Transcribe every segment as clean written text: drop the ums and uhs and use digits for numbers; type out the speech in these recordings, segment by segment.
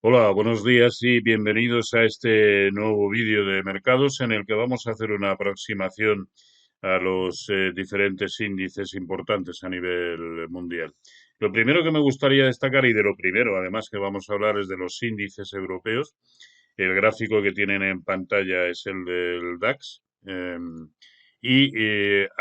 Hola, buenos días y bienvenidos a este nuevo vídeo de mercados en el que vamos a hacer una aproximación a los diferentes índices importantes a nivel mundial. Lo primero que me gustaría destacar, y de lo primero además que vamos a hablar, es de los índices europeos. El gráfico que tienen en pantalla es el del DAX. A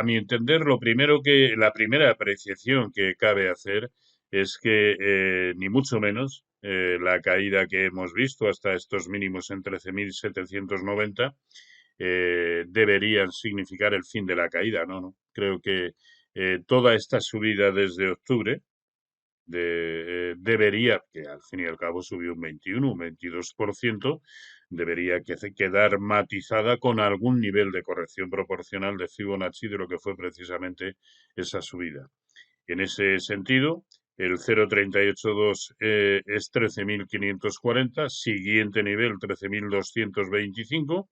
mi entender, la primera apreciación que cabe hacer es que ni mucho menos la caída que hemos visto hasta estos mínimos en 13.790 deberían significar el fin de la caída, ¿no? ¿No? Creo que toda esta subida desde octubre debería, que al fin y al cabo subió un 21, un 22%, debería quedar matizada con algún nivel de corrección proporcional de Fibonacci de lo que fue precisamente esa subida. En ese sentido, el 0,382 es 13.540, siguiente nivel 13.225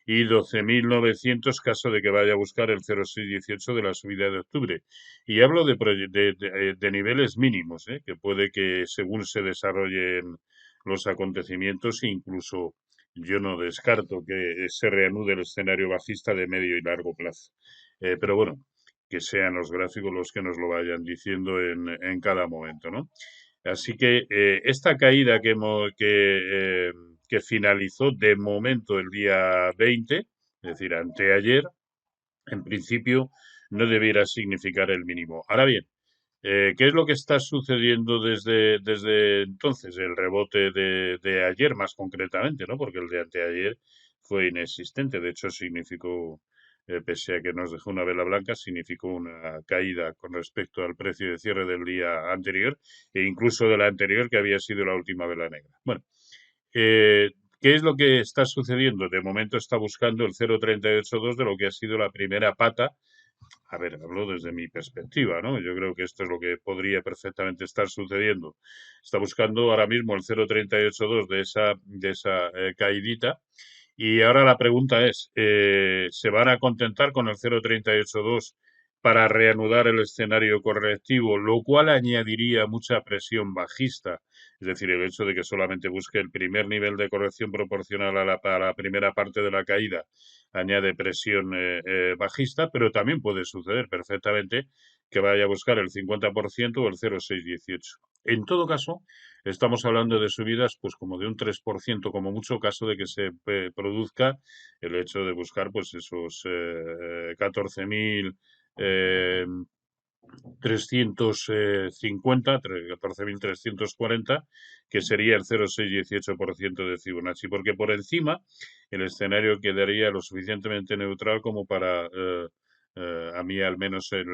y 12.900 caso de que vaya a buscar el 0,618 de la subida de octubre. Y hablo de niveles mínimos, que puede que según se desarrollen los acontecimientos, incluso yo no descarto que se reanude el escenario bajista de medio y largo plazo. Pero bueno, que sean los gráficos los que nos lo vayan diciendo en cada momento, ¿no? Así que esta caída que finalizó de momento el día 20, es decir, anteayer, en principio no debiera significar el mínimo. Ahora bien, ¿qué es lo que está sucediendo desde entonces? El rebote de ayer, más concretamente, ¿no? Porque el de anteayer fue inexistente. De hecho, significó, pese a que nos dejó una vela blanca, significó una caída con respecto al precio de cierre del día anterior e incluso de la anterior, que había sido la última vela negra. Bueno, eh, ¿qué es lo que está sucediendo? De momento está buscando el 0,382 de lo que ha sido la primera pata. A ver, hablo desde mi perspectiva, ¿no? Yo creo que esto es lo que podría perfectamente estar sucediendo. Está buscando ahora mismo el 0,382 de esa caidita. Y ahora la pregunta es, ¿se van a contentar con el 0,382 para reanudar el escenario correctivo, lo cual añadiría mucha presión bajista? Es decir, el hecho de que solamente busque el primer nivel de corrección proporcional a la primera parte de la caída añade presión bajista, pero también puede suceder perfectamente que vaya a buscar el 50% o el 0,618. En todo caso, estamos hablando de subidas pues como de un 3% como mucho, caso de que se produzca el hecho de buscar pues esos 14.000 eh, 350, 14.340, que sería el 0,618% de Fibonacci, porque por encima el escenario quedaría lo suficientemente neutral como para, a mí al menos, en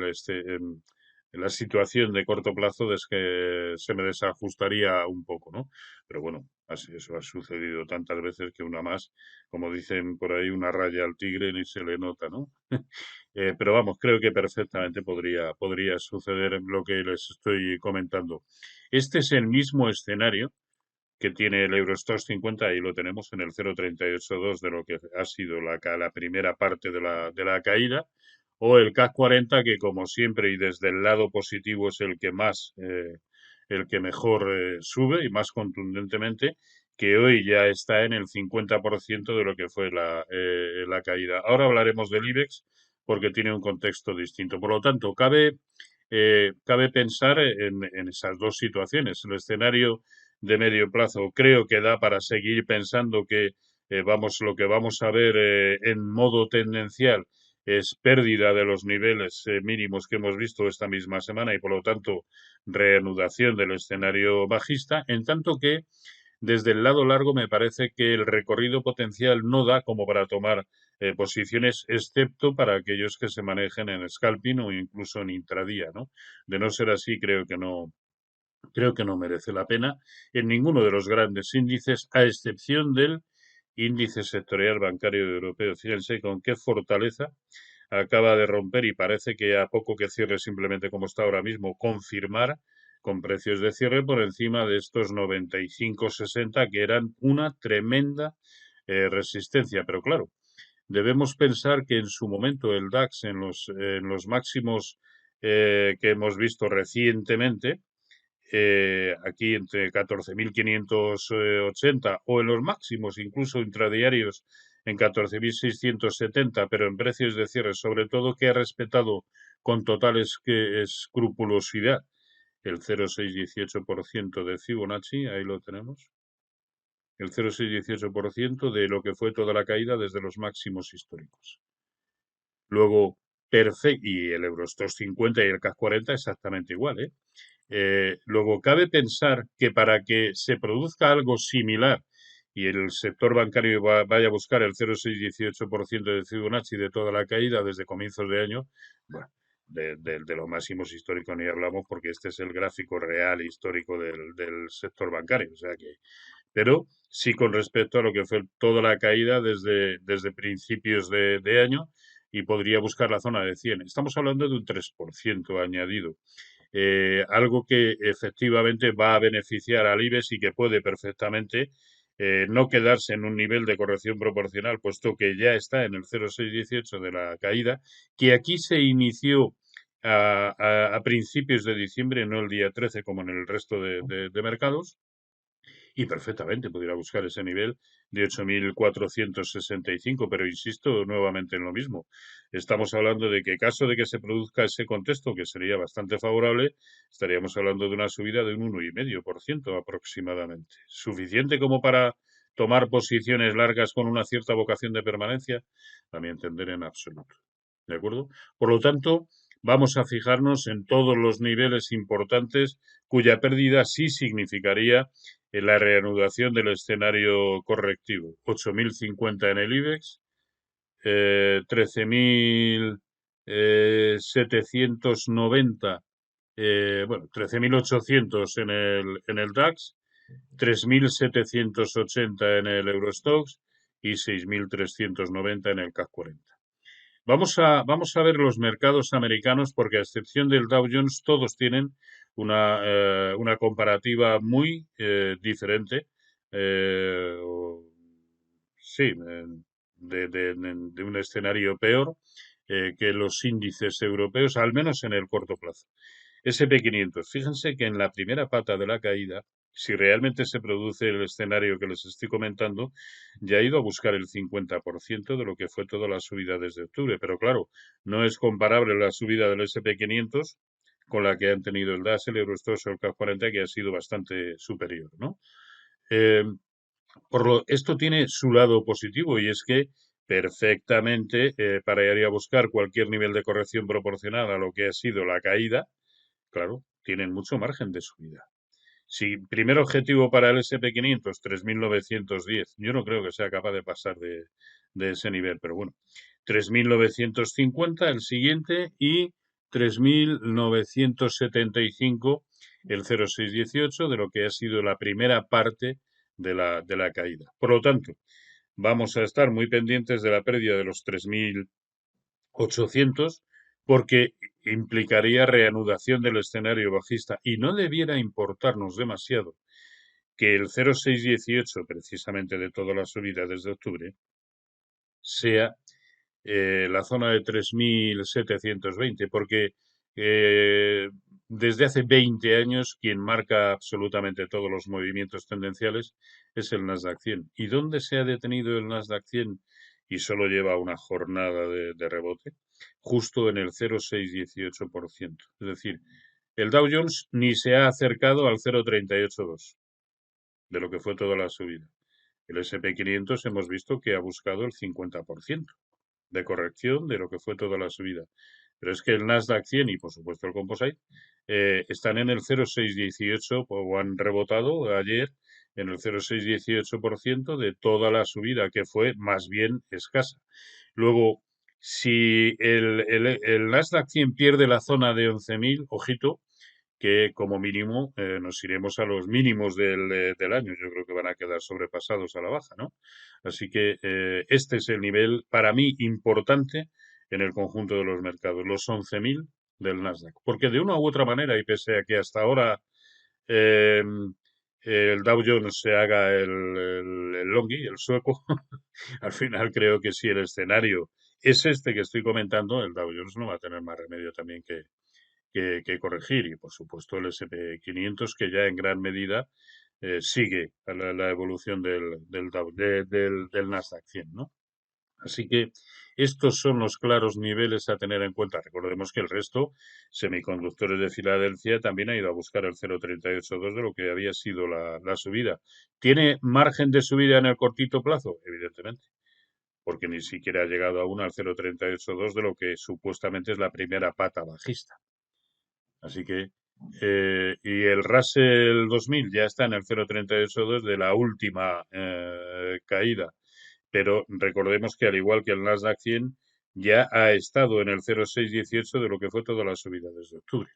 la situación de corto plazo es que se me desajustaría un poco, ¿no? Pero bueno, así eso ha sucedido tantas veces que una más, como dicen por ahí, una raya al tigre ni se le nota, ¿no? Pero vamos, creo que perfectamente podría suceder lo que les estoy comentando. Este es el mismo escenario que tiene el Eurostoxx 50, ahí lo tenemos en el 0,382 de lo que ha sido la primera parte de la caída, o el CAC 40, que como siempre y desde el lado positivo es el que mejor sube y más contundentemente, que hoy ya está en el 50% de lo que fue la caída. Ahora hablaremos del IBEX porque tiene un contexto distinto. Por lo tanto, cabe pensar en esas dos situaciones. El escenario de medio plazo creo que da para seguir pensando que lo que vamos a ver en modo tendencial es pérdida de los niveles mínimos que hemos visto esta misma semana y por lo tanto reanudación del escenario bajista, en tanto que desde el lado largo me parece que el recorrido potencial no da como para tomar posiciones, excepto para aquellos que se manejen en scalping o incluso en intradía, ¿no? De no ser así, creo que no merece la pena en ninguno de los grandes índices, a excepción del índice sectorial bancario europeo. Fíjense con qué fortaleza acaba de romper y parece que a poco que cierre simplemente como está ahora mismo, confirmar con precios de cierre por encima de estos 95,60 que eran una tremenda resistencia. Pero claro, debemos pensar que en su momento el DAX en los máximos que hemos visto recientemente aquí entre 14.580 o en los máximos, incluso intradiarios, en 14.670, pero en precios de cierre, sobre todo que ha respetado con total escrupulosidad el 0,618% de Fibonacci, ahí lo tenemos, el 0,618% de lo que fue toda la caída desde los máximos históricos. Luego, y el Eurostoxx 50 y el CAC 40 exactamente igual, ¿eh? Luego, cabe pensar que para que se produzca algo similar y el sector bancario vaya a buscar el 0,618% de Fibonacci de toda la caída desde comienzos de año, bueno, de los máximos históricos ni hablamos porque este es el gráfico real histórico del sector bancario. O sea que, pero sí con respecto a lo que fue toda la caída desde principios de año y podría buscar la zona de 100. Estamos hablando de un 3% añadido. Algo que efectivamente va a beneficiar al IBEX y que puede perfectamente no quedarse en un nivel de corrección proporcional, puesto que ya está en el 0,618 de la caída, que aquí se inició a principios de diciembre, no el día 13 como en el resto de mercados, y perfectamente pudiera buscar ese nivel de 8.465, pero insisto nuevamente en lo mismo. Estamos hablando de que, caso de que se produzca ese contexto, que sería bastante favorable, estaríamos hablando de una subida de un 1,5% aproximadamente. ¿Suficiente como para tomar posiciones largas con una cierta vocación de permanencia? A mi entender, en absoluto. ¿De acuerdo? Por lo tanto, vamos a fijarnos en todos los niveles importantes cuya pérdida sí significaría en la reanudación del escenario correctivo. 8.050 en el IBEX, 13.790, bueno, 13.800 en el DAX, 3.780 en el Eurostoxx y 6.390 en el CAC 40. Vamos a ver los mercados americanos porque a excepción del Dow Jones todos tienen una comparativa muy diferente. Sí, de un escenario peor que los índices europeos, al menos en el corto plazo. SP500, fíjense que en la primera pata de la caída, si realmente se produce el escenario que les estoy comentando, ya ha ido a buscar el 50% de lo que fue toda la subida desde octubre. Pero claro, no es comparable la subida del SP500 con la que han tenido el DAX, el Eurostoxx o el CAC 40, que ha sido bastante superior, ¿no? Eh, esto tiene su lado positivo y es que perfectamente para ir a buscar cualquier nivel de corrección proporcional a lo que ha sido la caída, claro, tienen mucho margen de subida. Si primer objetivo para el SP500, 3.910, yo no creo que sea capaz de pasar de ese nivel, pero bueno, 3.950 el siguiente y 3.975 el 0,618 de lo que ha sido la primera parte de la caída. Por lo tanto, vamos a estar muy pendientes de la pérdida de los 3.800 porque implicaría reanudación del escenario bajista y no debiera importarnos demasiado que el 0,618, precisamente de toda la subida desde octubre, sea la zona de 3.720, porque desde hace 20 años quien marca absolutamente todos los movimientos tendenciales es el Nasdaq 100. ¿Y dónde se ha detenido el Nasdaq 100 y solo lleva una jornada de rebote? Justo en el 0,618%. Es decir, el Dow Jones ni se ha acercado al 0,382 de lo que fue toda la subida. El SP500 hemos visto que ha buscado el 50% de corrección de lo que fue toda la subida. Pero es que el Nasdaq 100 y por supuesto el Composite están en el 0,618 o han rebotado ayer en el 0,618% de toda la subida, que fue más bien escasa. Luego, si el Nasdaq 100 pierde la zona de 11.000, ojito, que como mínimo nos iremos a los mínimos del año. Yo creo que van a quedar sobrepasados a la baja, ¿no? Así que este es el nivel para mí importante en el conjunto de los mercados, los 11.000 del Nasdaq. Porque de una u otra manera, y pese a que hasta ahora eh, el Dow Jones se haga el longi, el sueco, al final creo que si el escenario es este que estoy comentando, el Dow Jones no va a tener más remedio también que corregir. Y por supuesto el SP 500 que ya en gran medida sigue a la evolución del Nasdaq 100, ¿no? Así que estos son los claros niveles a tener en cuenta. Recordemos que el resto, semiconductores de Filadelfia, también ha ido a buscar el 0,382 de lo que había sido la subida. ¿Tiene margen de subida en el cortito plazo? Evidentemente, porque ni siquiera ha llegado aún al 0,382 de lo que supuestamente es la primera pata bajista. Así que, y el Russell 2000 ya está en el 0,382 de la última caída. Pero recordemos que al igual que el Nasdaq 100, ya ha estado en el 0,618 de lo que fue toda la subida desde octubre.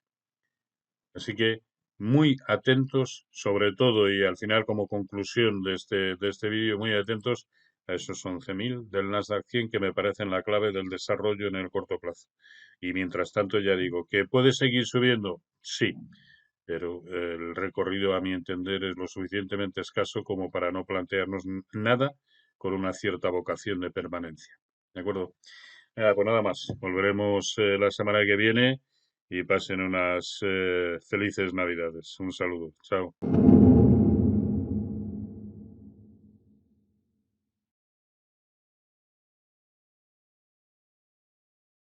Así que muy atentos, sobre todo, y al final como conclusión de este vídeo, muy atentos a esos 11.000 del Nasdaq 100 que me parecen la clave del desarrollo en el corto plazo. Y mientras tanto, ya digo, ¿que puede seguir subiendo? Sí, pero el recorrido, a mi entender, es lo suficientemente escaso como para no plantearnos nada con una cierta vocación de permanencia. ¿De acuerdo? Pues nada más. Volveremos la semana que viene y pasen unas felices Navidades. Un saludo. Chao.